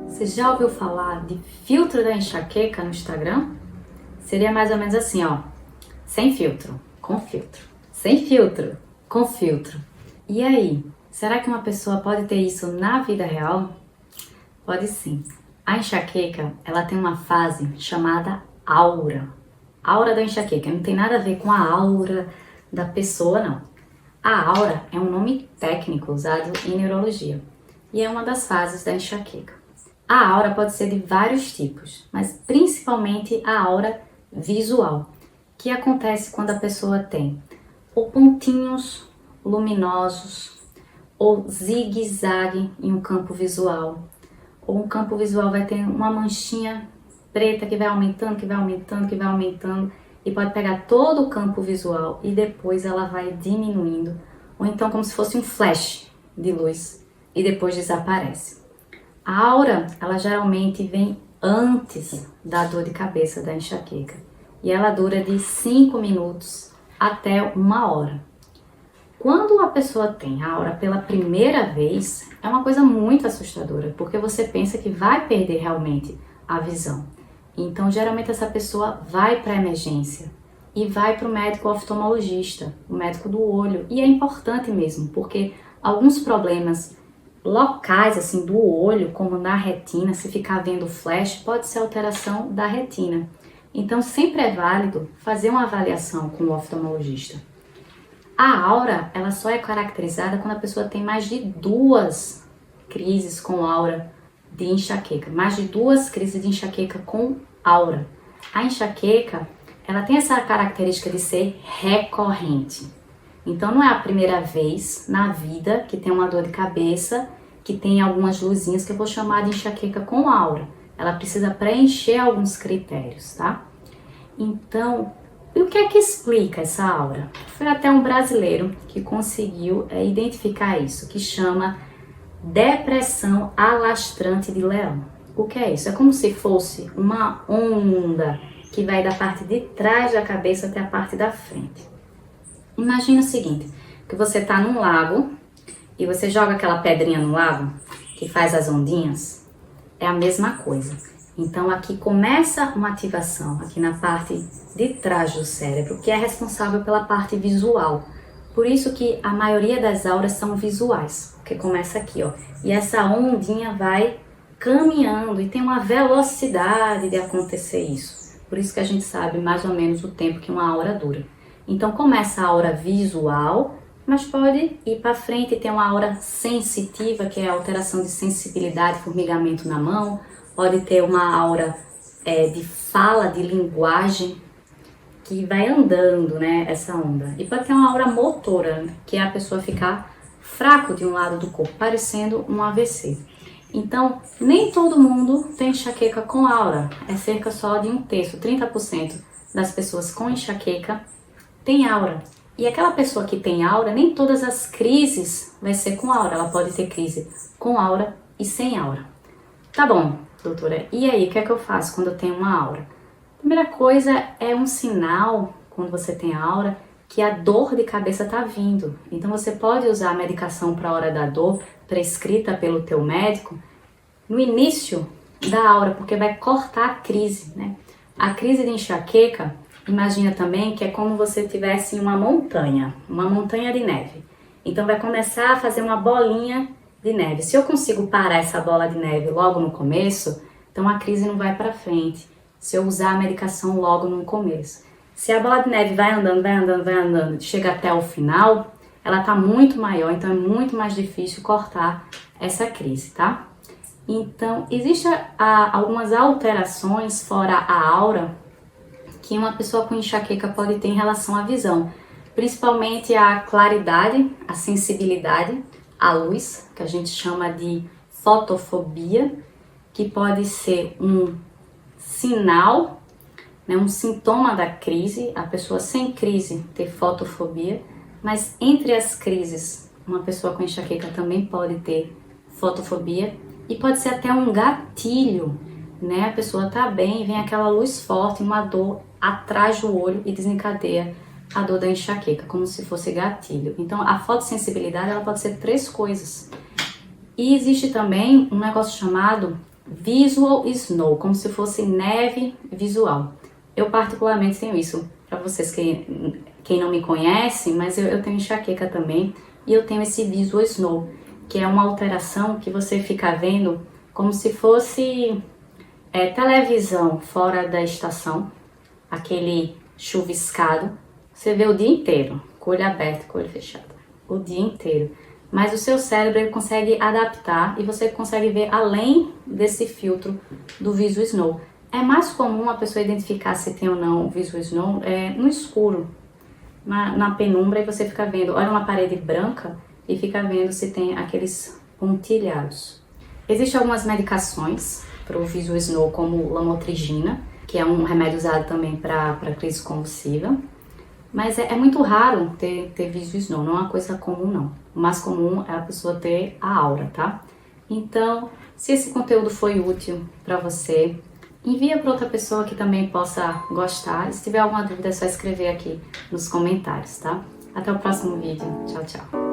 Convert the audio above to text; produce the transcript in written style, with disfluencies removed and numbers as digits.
Você já ouviu falar de filtro da enxaqueca no Instagram? Seria mais ou menos assim, ó. Sem filtro, com filtro. Sem filtro, com filtro. E aí, será que uma pessoa pode ter isso na vida real? Pode sim. A enxaqueca, ela tem uma fase chamada aura. Aura da enxaqueca, não tem nada a ver com a aura da pessoa, não. A aura é um nome técnico usado em neurologia e é uma das fases da enxaqueca. A aura pode ser de vários tipos, mas principalmente a aura visual, que acontece quando a pessoa tem ou pontinhos luminosos, ou zigue-zague em um campo visual, ou um campo visual vai ter uma manchinha preta que vai aumentando, que vai aumentando, que vai aumentando, e pode pegar todo o campo visual e depois ela vai diminuindo, ou então como se fosse um flash de luz e depois desaparece. A aura, ela geralmente vem antes da dor de cabeça, da enxaqueca, e ela dura de 5 minutos até 1 hora. Quando a pessoa tem a aura pela primeira vez, é uma coisa muito assustadora, porque você pensa que vai perder realmente a visão. Então, geralmente essa pessoa vai para a emergência e vai para o médico oftalmologista, o médico do olho. E é importante mesmo, porque alguns problemas locais assim do olho, como na retina, se ficar vendo flash, pode ser alteração da retina. Então, sempre é válido fazer uma avaliação com o oftalmologista. A aura, ela só é caracterizada quando a pessoa tem mais de 2 crises com aura de enxaqueca, mais de 2 crises de enxaqueca com aura. A enxaqueca, ela tem essa característica de ser recorrente. Então, não é a primeira vez na vida que tem uma dor de cabeça, que tem algumas luzinhas que eu vou chamar de enxaqueca com aura. Ela precisa preencher alguns critérios, tá? Então, e o que é que explica essa aura? Foi até um brasileiro que conseguiu identificar isso, que chama depressão alastrante de leão. O que é isso? É como se fosse uma onda que vai da parte de trás da cabeça até a parte da frente. Imagina o seguinte, que você está num lago e você joga aquela pedrinha no lago que faz as ondinhas. É a mesma coisa. Então aqui começa uma ativação aqui na parte de trás do cérebro, que é responsável pela parte visual. Por isso que a maioria das auras são visuais, porque começa aqui, ó. E essa ondinha vai caminhando e tem uma velocidade de acontecer isso. Por isso que a gente sabe mais ou menos o tempo que uma aura dura. Então começa a aura visual, mas pode ir para frente e ter uma aura sensitiva, que é a alteração de sensibilidade, formigamento na mão. Pode ter uma aura de fala, de linguagem, que vai andando, né, essa onda. E pode ter uma aura motora, que é a pessoa ficar fraco de um lado do corpo, parecendo um AVC. Então, nem todo mundo tem enxaqueca com aura. É cerca só de 1/3, 30% das pessoas com enxaqueca tem aura. E aquela pessoa que tem aura, nem todas as crises vai ser com aura. Ela pode ter crise com aura e sem aura. Tá bom, doutora, e aí, o que é que eu faço quando eu tenho uma aura? Primeira coisa é um sinal, quando você tem aura, que a dor de cabeça tá vindo. Então você pode usar a medicação para a hora da dor, prescrita pelo teu médico, no início da aura, porque vai cortar a crise, né? A crise de enxaqueca, imagina também que é como você tivesse uma montanha de neve. Então vai começar a fazer uma bolinha de neve. Se eu consigo parar essa bola de neve logo no começo, então a crise não vai para frente. Se eu usar a medicação logo no começo. Se a bola de neve vai andando, chega até o final, ela tá muito maior, então é muito mais difícil cortar essa crise, tá? Então, existem algumas alterações fora a aura que uma pessoa com enxaqueca pode ter em relação à visão. Principalmente a claridade, a sensibilidade à luz, que a gente chama de fotofobia, que pode ser um sinal, né, um sintoma da crise, a pessoa sem crise ter fotofobia, mas entre as crises, uma pessoa com enxaqueca também pode ter fotofobia e pode ser até um gatilho, né? A pessoa tá bem e vem aquela luz forte, uma dor atrás do olho e desencadeia a dor da enxaqueca, como se fosse gatilho. Então a fotossensibilidade ela pode ser 3 coisas. E existe também um negócio chamado Visual Snow, como se fosse neve visual. Eu particularmente tenho isso. Para vocês quem não me conhece, mas eu tenho enxaqueca também e eu tenho esse Visual Snow, que é uma alteração que você fica vendo como se fosse televisão fora da estação, aquele chuviscado. Você vê o dia inteiro, com o olho aberto, com o olho fechado, o dia inteiro. Mas o seu cérebro ele consegue adaptar e você consegue ver além desse filtro do Visual Snow. É mais comum a pessoa identificar se tem ou não o Visual Snow no escuro, na penumbra, e você fica vendo, olha uma parede branca e fica vendo se tem aqueles pontilhados. Existem algumas medicações para o Visual Snow, como lamotrigina, que é um remédio usado também para crise convulsiva. Mas é muito raro ter Visual Snow, não é uma coisa comum não. O mais comum é a pessoa ter a aura, tá? Então, se esse conteúdo foi útil para você, envia para outra pessoa que também possa gostar. E se tiver alguma dúvida é só escrever aqui nos comentários, tá? Até o próximo vídeo. Tchau, tchau.